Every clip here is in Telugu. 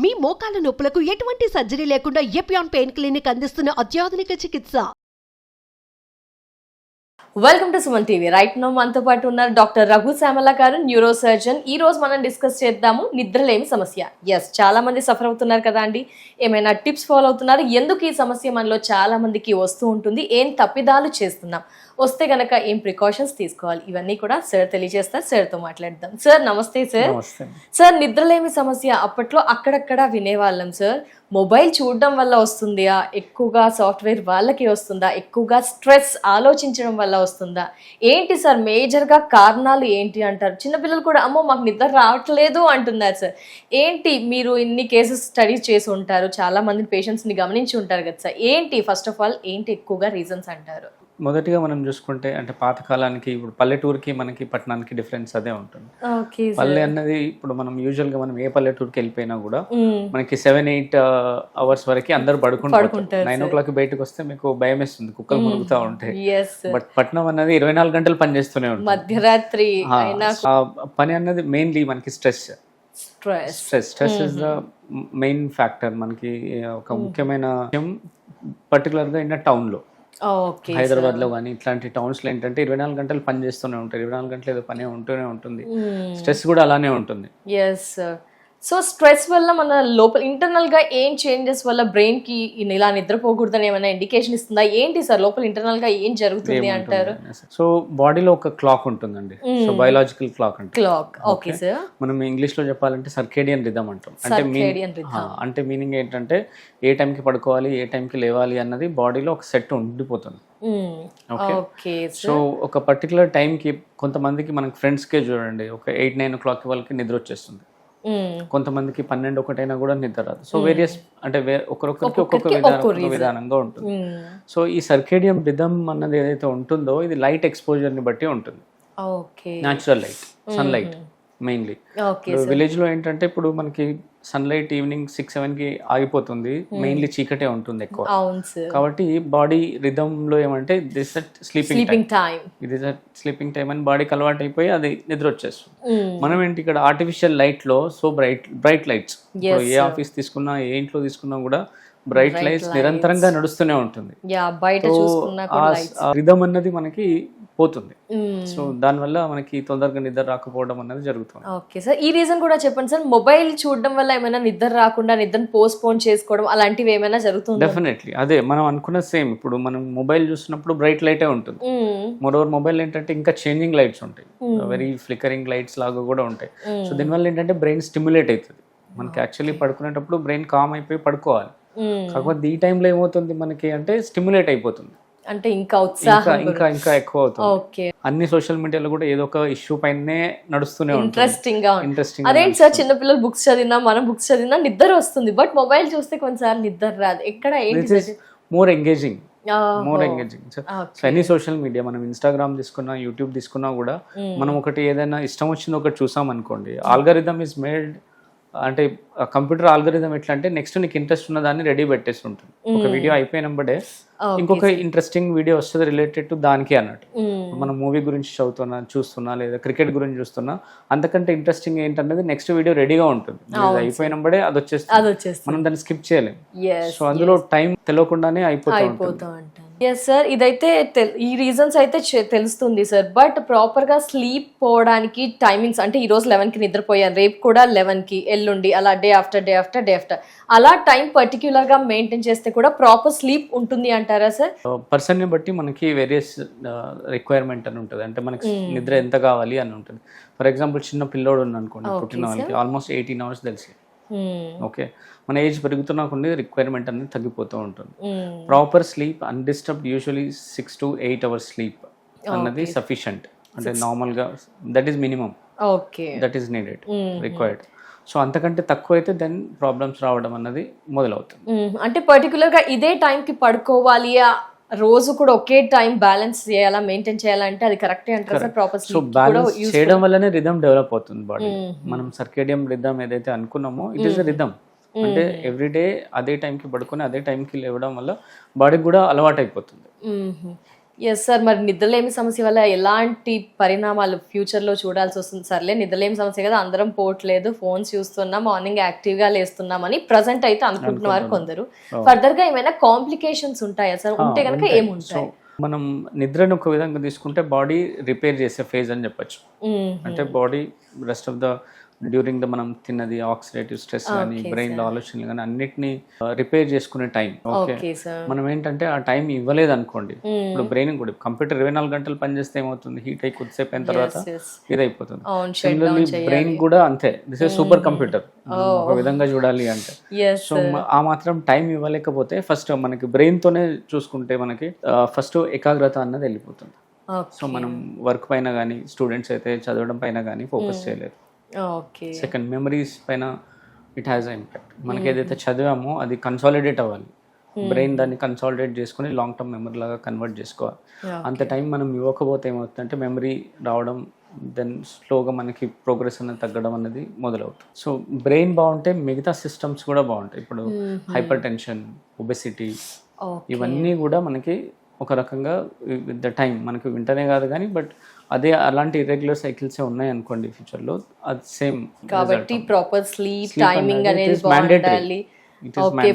మీ మోకాల నొప్పులకు ఎటువంటి సర్జరీ లేకుండా ఎపియాన్ పెయిన్ క్లినిక్ అందిస్తున్న అత్యాధునిక చికిత్స. Welcome to Suman TV. Right now మనతో పాటు ఉన్నారు డాక్టర్ రఘు శ్యామల గారు, న్యూరో సర్జన్. ఈ రోజు మనం డిస్కస్ చేద్దాము నిద్రలేమి సమస్య. ఎస్, చాలా మంది సఫర్ అవుతున్నారు కదా అండి. ఏమైనా టిప్స్ ఫాలో అవుతున్నారు? ఎందుకు ఈ సమస్య మనలో చాలా మందికి వస్తూ ఉంటుంది? ఏం తప్పిదాలు చేస్తున్నాం? వస్తే గనక ఏం ప్రికాషన్స్ తీసుకోవాలి? ఇవన్నీ కూడా సార్ తెలియజేస్తారు. సార్తో మాట్లాడదాం. సార్ నమస్తే. సార్ నిద్రలేమి సమస్య అప్పట్లో అక్కడక్కడ వినేవాళ్ళం సార్. మొబైల్ చూడడం వల్ల వస్తుందా, ఎక్కువగా సాఫ్ట్వేర్ వాళ్ళకి వస్తుందా, ఎక్కువగా స్ట్రెస్ ఆలోచించడం వల్ల వస్తుందా, ఏంటి సార్ మేజర్గా కారణాలు ఏంటి అంటారు? చిన్నపిల్లలు కూడా అమ్మో మాకు నిద్ర రావట్లేదు అంటున్నారు సార్. ఏంటి, మీరు ఇన్ని కేసెస్ స్టడీ చేసి ఉంటారు, చాలా మంది పేషెంట్స్ని గమనించి ఉంటారు కదా సార్. ఏంటి ఫస్ట్ ఆఫ్ ఆల్ ఏంటి ఎక్కువగా రీజన్స్ అంటారు? మొదటిగా మనం చూసుకుంటే అంటే పాతకాలానికి ఇప్పుడు పల్లెటూరుకి మనకి పట్టణానికి డిఫరెన్స్ అదే ఉంటుంది. పల్లె అన్నది ఇప్పుడు మనం యూజువల్ గా మనం ఏ పల్లెటూరుకి వెళ్ళిపోయినా కూడా మనకి 7-8 అవర్స్ వరకు అందరు పడుకుంటారు. 9 o'clock బయటకు వస్తే మీకు భయం వేస్తుంది, కుక్కలు మురుగుతూ ఉంటాయి. బట్ పట్నం అన్నది 24 గంటలు పని చేస్తూనే ఉంటుంది. మధ్యరాత్రి పని అన్నది మెయిన్లీ మనకి stress is the main factor. మనకి ఒక ముఖ్యమైన విషయం పర్టికులర్ గా ఇన్ టౌన్ లో, హైదరాబాద్ లో కానీ ఇట్లాంటి టౌన్స్ లో ఏంటంటే 24 గంటలు పని చేస్తూనే ఉంటారు. 24 గంటలు ఏదో పని ఉంటూనే ఉంటుంది. స్ట్రెస్ కూడా అలానే ఉంటుంది. సో స్ట్రెస్ వల్ల మన లోపల ఇంటర్నల్ గా ఏం చేంజెస్ వల్ల బ్రెయిన్ కి ఇలా నిద్రపోకూడదని ఏమైనా ఇండికేషన్ ఇస్తుందా? ఏంటి సార్ లోపల ఇంటర్నల్ గా ఏం జరుగుతుంది అంటారు? సో బాడీలో ఒక క్లాక్ ఉంటుందండి. సో బయోలాజికల్ క్లాక్ అంటే ఓకే సార్. మనం ఇంగ్లీష్ లో చెప్పాలంటే సర్కేడియన్ రిథమ్ అంటాం. అంటే మీనింగ్ ఏంటంటే ఏ టైంకి పడుకోవాలి, ఏ టైంకి లేవాలి అన్నది బాడీలో ఒక సెట్ ఉండిపోతుంది. ఓకే. సో ఒక పర్టికులర్ టైంకి కొంతమందికి మనకి ఫ్రెండ్స్కే చూడండి ఒక 8-9 o'clock వాళ్ళకి నిద్ర వచ్చేస్తుంది. కొంతమందికి 12-1 అయినా కూడా నిద్ర రాదు. సో వేరియస్ అంటే ఒక్కొక్కరికి ఒక్కొక్క విధానంగా ఉంటుంది. సో ఈ సర్కేడియం రిథమ్ అన్నది ఏదైతే ఉంటుందో ఇది లైట్ ఎక్స్పోజర్ ని బట్టి ఉంటుంది. Natural light, sunlight mainly. Village లో ఏంటంటే ఇప్పుడు మనకి సన్లైట్ ఈవినింగ్ 6-7 కి ఆగిపోతుంది. మెయిన్లీ చీకటే ఉంటుంది ఎక్కువ. కాబట్టి బాడీ రిథమ్ లో ఏమంటే దిస్ స్లీపింగ్ టైం, ఇది స్లీపింగ్ టైం అని బాడీకి అలవాటు అయిపోయి అది నిద్ర వచ్చేస్తుంది. మనం ఏంటి ఇక్కడ ఆర్టిఫిషియల్ లైట్ లో సో బ్రైట్ లైట్స్, ఏ ఆఫీస్ తీసుకున్నా ఏ ఇంట్లో తీసుకున్నా కూడా బ్రైట్ లైట్స్ నిరంతరంగా నడుస్తూనే ఉంటుంది. రిథమ్ అన్నది మనకి పోతుంది. సో దానివల్ల మనకి తొందరగా నిద్ర రాకపోవడం అనేది జరుగుతుంది. ఓకే సార్, ఈ రీజన్ కూడా చెప్పండి సార్. మొబైల్ చూడడం వల్ల ఏమైనా నిద్ర రాకుండా నిద్రను పోస్ట్పోన్ చేసుకోవడం అలాంటివి ఏమైనా జరుగుతుంది? డెఫినెట్లీ అదే మనం అనుకున్న సేమ్. ఇప్పుడు మనం మొబైల్ చూసినప్పుడు బ్రైట్ లైటే ఉంటుంది. మరోవర్ మొబైల్ ఏంటంటే ఇంకా చేంజింగ్ లైట్స్ ఉంటాయి, వెరీ ఫ్లికరింగ్ లైట్స్ లాగా కూడా ఉంటాయి. సో దీనివల్ల ఏంటంటే బ్రెయిన్ స్టిమ్యులేట్ అవుతుంది. మనకి యాక్చువల్లీ పడుకునేటప్పుడు బ్రెయిన్ కామ్ అయిపోయి పడుకోవాలి. కాకపోతే ఈ టైంలో ఏమవుతుంది మనకి అంటే స్టిమ్యులేట్ అయిపోతుంది, అంటే ఇంకా ఇంకా ఎక్కువ అవుతుంది. అన్ని సోషల్ మీడియాలో కూడా ఏదో ఒక ఇష్యూ పైనే నడుస్తూనే ఇంట్రెస్టింగ్. అదేంటి సార్, చిన్నపిల్లలు బుక్స్ చదివినా మనం బుక్స్ చదివినా నిద్ర వస్తుంది, బట్ మొబైల్ చూస్తే కొన్నిసార్లు నిద్ర రాదు. ఎక్కడ more engaging. So any social media, మనం ఇన్స్టాగ్రామ్ తీసుకున్నా యూట్యూబ్ తీసుకున్నా కూడా మనం ఒకటి ఏదైనా ఇష్టం వచ్చింది ఒకటి చూసాం అనుకోండి, ఆల్గరిథమ్ ఇస్ మేడ్. అంటే కంప్యూటర్ ఆల్గరిథం ఎట్లా అంటే నెక్స్ట్ నీకు ఇంట్రెస్ట్ ఉన్న దాన్ని రెడీ పెట్టేసి ఉంటుంది. ఒక వీడియో అయిపోయినప్పుడే ఇంకొక ఇంట్రెస్టింగ్ వీడియో వస్తుంది రిలేటెడ్ టు దానికి అన్నట్టు. మనం మూవీ గురించి చూస్తున్నా లేదా క్రికెట్ గురించి చూస్తున్నా, అంతకంటే ఇంట్రెస్టింగ్ ఏంటనేది నెక్స్ట్ వీడియో రెడీగా ఉంటుంది. అయిపోయినప్పుడే అది వచ్చేస్తుంది, మనం దాన్ని స్కిప్ చేయలేము. సో అందులో టైం తెలియకుండానే అయిపోతూ ఉంటుంది. ఎస్ సార్, ఇదైతే ఈ రీజన్స్ అయితే తెలుస్తుంది సార్. బట్ ప్రాపర్ గా స్లీప్ పోవడానికి టైమింగ్స్ అంటే ఈ రోజు 11 కి నిద్రపోయాను, రేపు కూడా 11 కి, ఎల్లుండి అలా డే ఆఫ్టర్ అలా టైం పర్టిక్యులర్ గా మెయింటైన్ చేస్తే కూడా ప్రాపర్ స్లీప్ ఉంటుంది అంటారా సార్? పర్సన్ ని బట్టి మనకి వేరియస్ రిక్వైర్మెంట్ అని ఉంటుంది. అంటే మనకి నిద్ర ఎంత కావాలి అని ఉంటుంది. ఫర్ ఎగ్జాంపుల్ చిన్న పిల్లోడు అనుకోండి, పుట్టిన వాళ్ళకి ఆల్మోస్ట్ 18 hours తెలిసి. ఓకే, మన ఏజ్ పెరుగుతున్నా కొన్ని రిక్వైర్మెంట్ అనేది తగ్గిపోతూ ఉంటుంది. Proper sleep undisturbed usually 6 to 8 hours sleep అన్నది సఫిషియంట్. అంటే నార్మల్ గా that is minimum, that is needed, required. So అంతకంటే తక్కువ అయితే దెన్ ప్రాబ్లమ్స్ రావడం అన్నది మొదలవుతుంది. అంటే పర్టికులర్ గా ఇదే టైం కి పడుకోవాలి, రోజు కూడా ఒకే టైం బ్యాలెన్స్ చేయాలా, మెయింటైన్ చేయాలంటే అది కరెక్టే అంటారు సార్? ప్రాపర్ సో బ్యాలెన్స్ చేయడం వల్లనే రిథమ్ డెవలప్ అవుతుంది బాడీ. మనం సర్కేడియం రిథమ్ ఏదైతే అనుకున్నామో ఇట్ ఈస్ రిథమ్. అంటే ఎవ్రీడే అదే టైంకి పడుకొని అదే టైంకి లేవడం వల్ల బాడీకి కూడా అలవాటు అయిపోతుంది. Yes sir. మరి నిద్రలేమి సమస్య వల్ల ఎలాంటి పరిణామాలు ఫ్యూచర్లో చూడాల్సి వస్తుంది? సర్లే నిద్రలేమి సమస్య కదా, అందరం పోవట్లేదు, ఫోన్స్ చూస్తున్నాం, మార్నింగ్ యాక్టివ్గా లేస్తున్నామని ప్రజెంట్ అయితే అనుకుంటున్నారు కొందరు. ఫర్దర్గా ఏమైనా కాంప్లికేషన్స్ ఉంటాయా సార్? ఉంటే కనుక ఏముంటాయి? మనం నిద్రను ఒక విధంగా తీసుకుంటే బాడీ రిపేర్ చేసే ఫేజ్ అని చెప్పొచ్చు. అంటే body rest of the during the మనం తిన్నది ఆక్సిడేటివ్ స్ట్రెస్ కానీ బ్రెయిన్ లో ఆలోచనలు కానీ అన్నిటిని రిపేర్ చేసుకునే టైం. ఓకే, మనం ఏంటంటే ఆ టైం ఇవ్వలేదు అనుకోండి, ఇప్పుడు బ్రెయిన్ కూడా కంప్యూటర్ 24 గంటలు పనిచేస్తే ఏమవుతుంది, హీట్ అయి కొద్దిసేపు అయిన తర్వాత ఇదైపోతుంది. సిమిలర్లీ బ్రెయిన్ కూడా అంతే, దిస్ ఇస్ సూపర్ కంప్యూటర్ ఒక విధంగా చూడాలి అంటే. సో ఆ మాత్రం టైం ఇవ్వలేకపోతే ఫస్ట్ మనకి బ్రెయిన్ తోనే చూసుకుంటే మనకి ఫస్ట్ ఏకాగ్రత అన్నది వెళ్ళిపోతుంది. సో మనం వర్క్ పైన కానీ స్టూడెంట్స్ అయితే చదవడం పైన కానీ ఫోకస్ చేయలేదు. సెకండ్, మెమరీస్ పైన ఇట్ హ్యాస్ ఇంపాక్ట్. మనకి ఏదైతే చదివామో అది కన్సాలిడేట్ అవ్వాలి, బ్రెయిన్ దాన్ని కన్సాలిడేట్ చేసుకుని లాంగ్ టర్మ్ మెమరీ లాగా కన్వర్ట్ చేసుకోవాలి. అంత టైం మనం ఇవ్వకపోతే ఏమవుతుందంటే మెమరీ రావడం, దెన్ స్లోగా మనకి ప్రోగ్రెస్ అనేది తగ్గడం అనేది మొదలవుతుంది. సో బ్రెయిన్ బాగుంటే మిగతా సిస్టమ్స్ కూడా బాగుంటాయి. ఇప్పుడు హైపర్ టెన్షన్, ఒబెసిటీ, ఇవన్నీ కూడా మనకి ఒక రకంగా విత్ ద టైం మనకి వింటనే కాదు కానీ బట్ అదే అలాంటి ఇర్రెగ్యులర్ సైకిల్స్ ఉన్నాయి అనుకోండి ఫ్యూచర్లో, అది సేమ్. కాబట్టి ప్రాపర్ స్లీప్ టైమింగ్ అనేది బాగుండాలి. ఓకే,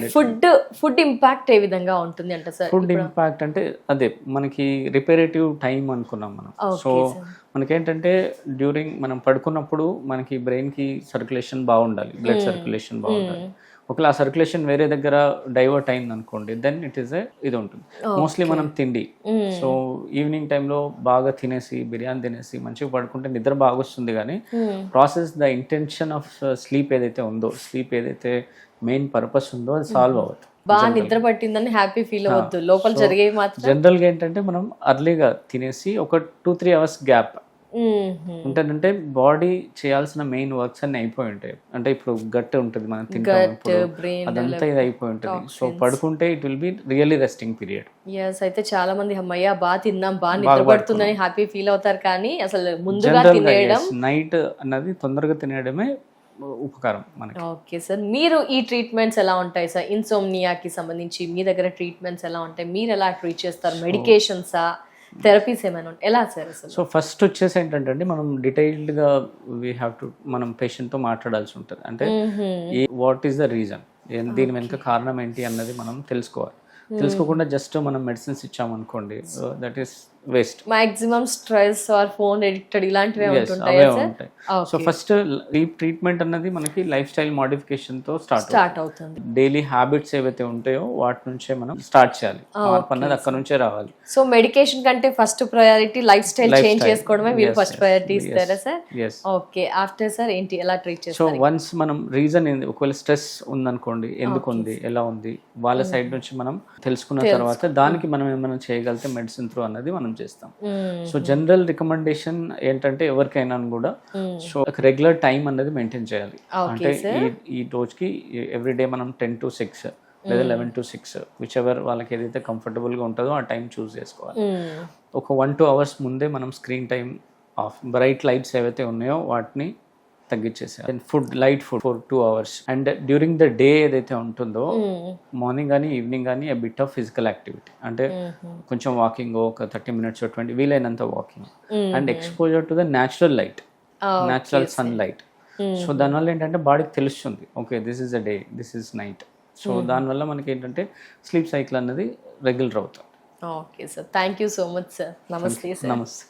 ఫుడ్ ఇంపాక్ట్ ఏ విధంగా ఉంటుంది అంటే సార్? ఫుడ్ ఇంపాక్ట్ అంటే అదే మనకి రిపేరేటివ్ టైం అనుకున్నాం మనం. సో మనకేంటంటే డ్యూరింగ్ మనం పడుకున్నప్పుడు మనకి బ్రెయిన్కి సర్క్యులేషన్ బాగుండాలి, బ్లడ్ సర్క్యులేషన్ బాగుండాలి. ఒకవేళ ఆ సర్క్యులేషన్ వేరే దగ్గర డైవర్ట్ అయింది అనుకోండి, దెన్ ఇట్ ఈస్ ఇది ఉంటుంది. మోస్ట్లీ మనం తిండి, సో ఈవినింగ్ టైంలో బాగా తినేసి బిర్యానీ తినేసి మంచిగా పడుకుంటే నిద్ర బాగా వస్తుంది, కానీ process the intention of sleep ఏదైతే ఉందో, స్లీప్ ఏదైతే మెయిన్ పర్పస్ ఉందో అది సాల్వ్ అవ్వదు. బాగా నిద్ర పట్టిందని హ్యాపీ ఫీల్ అవ్వద్దు, లోపల జరిగేవి మాత్రం. జనరల్గా ఏంటంటే మనం అర్లీగా తినేసి ఒక 2-3 అవర్స్ గ్యాప్ ఉంటుందంటే బాడీ చేయాల్సిన మెయిన్ వర్క్స్ అన్ని అయిపోయి ఉంటాయి. అంటే ఇప్పుడు గట్ ఉంటుంది మనం తింటాం, అదంతా ఇది అయిపోయి ఉంటుంది. సో పడుకుంటే it will be really resting period. Yes, అయితే చాలా మంది అమ్మయ్య బాగా తిన్నాం, బాగా నిద్ర పడుతుందని హ్యాపీ ఫీల్ అవుతారు, కానీ అసలు ముందుగా తినేయడం, నైట్ అన్నది తొందరగా తినేయడమే ఉపకారం మనకి. ఓకే సార్, మీరు ఈ ట్రీట్మెంట్స్ ఎలా ఉంటాయి సార్? ఇన్సోమ్నియాకి సంబంధించి మీ దగ్గర ట్రీట్మెంట్స్ ఎలా ఉంటాయి? మీరు ఎలా ట్రీట్ చేస్తారు? మెడికేషన్సా, థెరపీస్ ఏమైనా ఉంటాయి, ఎలా సార్ అసలు? సో ఫస్ట్ వచ్చేసి ఏంటంటే మనం డీటెయిల్డ్గా వీ హ్యావ్ టు మనం పేషెంట్తో మాట్లాడాల్సి ఉంటుంది. అంటే వాట్ ఈస్ ద రీజన్, దీని వెనుక కారణం ఏంటి అన్నది మనం తెలుసుకోవాలి. తెలుసుకోకుండా జస్ట్ మనం మెడిసిన్స్ ఇచ్చామనుకోండి, that is waste. Maximum stress or phone addicted ఇలాంటివి ఉంటాయి. సో ఫస్ట్ ఈ ట్రీట్మెంట్ అన్నది మనకి లైఫ్ స్టైల్ మోడిఫికేషన్ తో స్టార్ట్ అవుతుంది. డైలీ హ్యాబిట్స్ ఏవైతే ఉంటాయో వాటి నుంచే మనం స్టార్ట్ చేయాలి, మార్పు అన్నది అక్కడ నుంచే రావాలి. సో మెడికేషన్ కంటే first priority life style change చేసుకోవడమే మీరు ఫస్ట్ ప్రయారిటీ ఇస్తారా సార్? ఓకే, ఆఫ్టర్ సార్ ఏంటి, ఎలా ట్రీట్ చేస్తారు? సో వన్స్ మనం రీజన్ ఏంది, ఒకవేళ స్ట్రెస్ ఉందనుకోండి, ఎందుకు ఉంది, ఎలా ఉంది, వాళ్ళ సైడ్ నుంచి మనం తెలుసుకున్న తర్వాత దానికి మనం ఏమైనా చేయగలిగితే మెడిసిన్ త్రూ అన్నది మనం చేస్తాం. సో జనరల్ రికమెండేషన్ ఏంటంటే ఎవరికైనా కూడా సో రెగ్యులర్ టైం అన్నది మెయింటైన్ చేయాలి. అంటే ఈ రోజుకి ఎవ్రీడే మనం 10 to 6 లేదా 11 to 6 విచ్ ఎవర్ వాళ్ళకి ఏదైతే కంఫర్టబుల్గా ఉంటుందో ఆ టైం చూస్ చేసుకోవాలి. ఒక 1-2 అవర్స్ ముందే మనం screen time off, bright lights ఏవైతే ఉన్నాయో వాటిని తగ్గించేసారు. Food, light food for 2 hours. And during the day ఏదైతే ఉంటుందో మార్నింగ్ కానీ ఈవినింగ్ కానీ a bit of physical activity, అంటే కొంచెం వాకింగ్, ఒక 30 minutes 20 వీలైనంత walking, and exposure to the natural light, natural sun light. So దానివల్ల ఏంటంటే బాడీకి తెలుస్తుంది, okay this is the day, this is night. So దానివల్ల మనకి ఏంటంటే స్లీప్ సైకిల్ అన్నది రెగ్యులర్ అవుతుంది. Okay sir, thank you so much sir. నమస్తే సార్. నమస్తే.